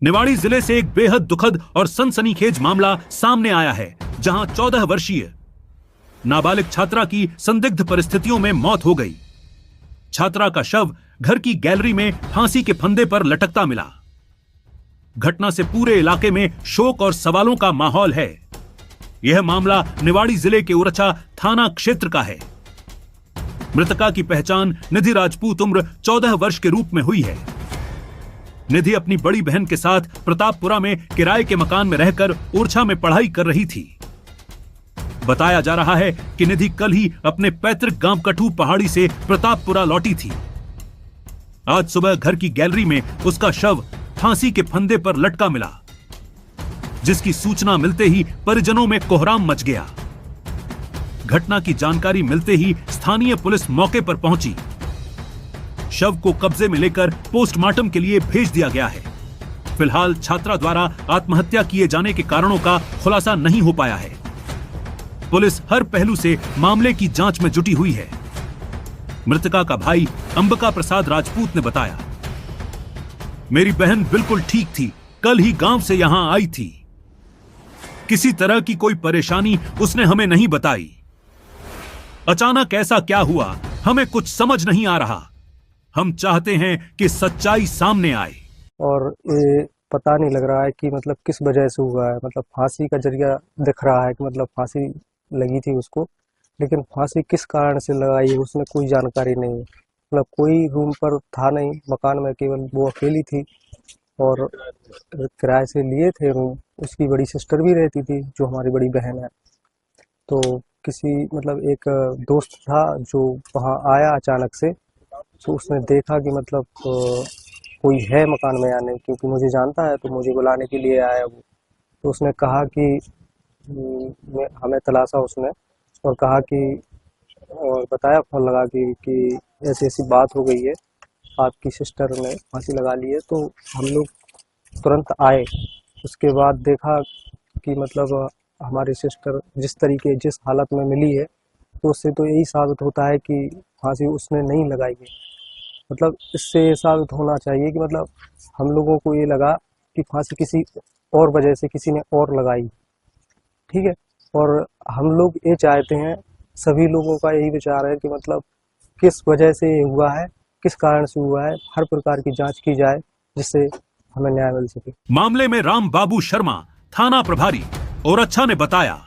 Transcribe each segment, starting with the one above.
निवाड़ी जिले से एक बेहद दुखद और सनसनीखेज मामला सामने आया है, जहां 14 वर्षीय नाबालिग छात्रा की संदिग्ध परिस्थितियों में मौत हो गई। छात्रा का शव घर की गैलरी में फांसी के फंदे पर लटकता मिला। घटना से पूरे इलाके में शोक और सवालों का माहौल है। यह मामला निवाड़ी जिले के उरछा थाना क्षेत्र का है। मृतका की पहचान निधि राजपूत उम्र 14 वर्ष के रूप में हुई है। निधि अपनी बड़ी बहन के साथ प्रतापपुरा में किराए के मकान में रहकर ओरछा में पढ़ाई कर रही थी। बताया जा रहा है कि निधि कल ही अपने पैतृक गांव कठू पहाड़ी से प्रतापपुरा लौटी थी। आज सुबह घर की गैलरी में उसका शव फांसी के फंदे पर लटका मिला, जिसकी सूचना मिलते ही परिजनों में कोहराम मच गया। घटना की जानकारी मिलते ही स्थानीय पुलिस मौके पर पहुंची। शव को कब्जे में लेकर पोस्टमार्टम के लिए भेज दिया गया है। फिलहाल छात्रा द्वारा आत्महत्या किए जाने के कारणों का खुलासा नहीं हो पाया है। पुलिस हर पहलू से मामले की जांच में जुटी हुई है। मृतका का भाई अंबिका प्रसाद राजपूत ने बताया, मेरी बहन बिल्कुल ठीक थी, कल ही गांव से यहां आई थी। किसी तरह की कोई परेशानी उसने हमें नहीं बताई। अचानक ऐसा क्या हुआ, हमें कुछ समझ नहीं आ रहा। हम चाहते हैं कि सच्चाई सामने आए। और ये पता नहीं लग रहा है कि मतलब किस वजह से हुआ है। मतलब फांसी का जरिया दिख रहा है कि मतलब फांसी लगी थी उसको, लेकिन फांसी किस कारण से लगाई है उसमें कोई जानकारी नहीं है। मतलब कोई रूम पर था नहीं मकान में, केवल वो अकेली थी और किराए से लिए थे रूम। उसकी बड़ी सिस्टर भी रहती थी जो हमारी बड़ी बहन है। तो किसी मतलब एक दोस्त था जो वहाँ आया अचानक से, तो उसने देखा कि मतलब कोई है मकान में या नहीं, क्योंकि मुझे जानता है तो मुझे बुलाने के लिए आया वो। तो उसने कहा कि हमें तलाशा उसने और कहा कि और बताया फोन लगा कि ऐसी ऐसी बात हो गई है, आपकी सिस्टर ने फांसी लगा ली है। तो हम लोग तुरंत आए। उसके बाद देखा कि मतलब हमारी सिस्टर जिस हालत में मिली है, तो उससे तो यही साबित होता है कि फांसी उसने नहीं लगाई है। मतलब इससे ये साबित होना चाहिए कि मतलब हम लोगों को ये लगा कि फांसी किसी और वजह से किसी ने और लगाई, ठीक है। और हम लोग ये चाहते हैं, सभी लोगों का यही विचार है कि मतलब किस वजह से ये हुआ है, किस कारण से हुआ है, हर प्रकार की जांच की जाए जिससे हमें न्याय मिल सके। मामले में राम बाबू शर्मा, थाना प्रभारी ओरछा ने बताया,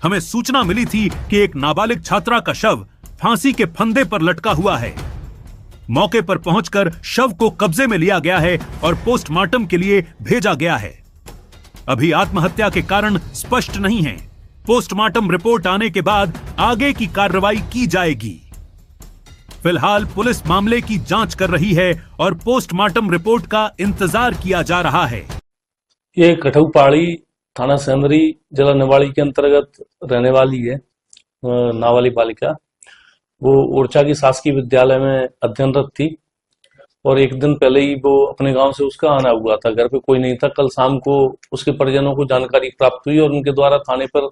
हमें सूचना मिली थी कि एक नाबालिग छात्रा का शव फांसी के फंदे पर लटका हुआ है। मौके पर पहुंचकर शव को कब्जे में लिया गया है और पोस्टमार्टम के लिए भेजा गया है। अभी आत्महत्या के कारण स्पष्ट नहीं है। पोस्टमार्टम रिपोर्ट आने के बाद आगे की कार्रवाई की जाएगी। फिलहाल पुलिस मामले की जांच कर रही है और पोस्टमार्टम रिपोर्ट का इंतजार किया जा रहा है। ये कठऊ पहाड़ी थाना सेंदरी जिला निवाड़ी के अंतर्गत रहने वाली है नाबालिग बालिका। वो ओरछा की शासकीय विद्यालय में अध्ययनरत थी और एक दिन पहले ही वो अपने गांव से उसका आना हुआ था। घर पे कोई नहीं था। कल शाम को उसके परिजनों को जानकारी प्राप्त हुई और उनके द्वारा थाने पर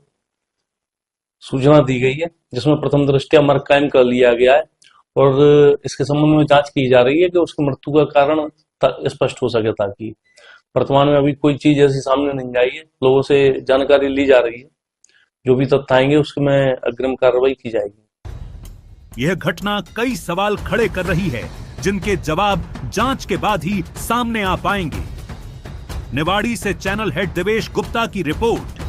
सूचना दी गई है, जिसमें प्रथम दृष्टया मर्ग कायम कर लिया गया है और इसके संबंध में जांच की जा रही है कि उसकी मृत्यु का कारण स्पष्ट हो सके। ताकि वर्तमान में अभी कोई चीज ऐसी सामने नहीं आई है, लोगों से जानकारी ली जा रही है। जो भी तथ्य आएंगे उसमें अग्रिम कार्रवाई की जाएगी। यह घटना कई सवाल खड़े कर रही है, जिनके जवाब जांच के बाद ही सामने आ पाएंगे। निवाड़ी से चैनल हेड देवेश गुप्ता की रिपोर्ट।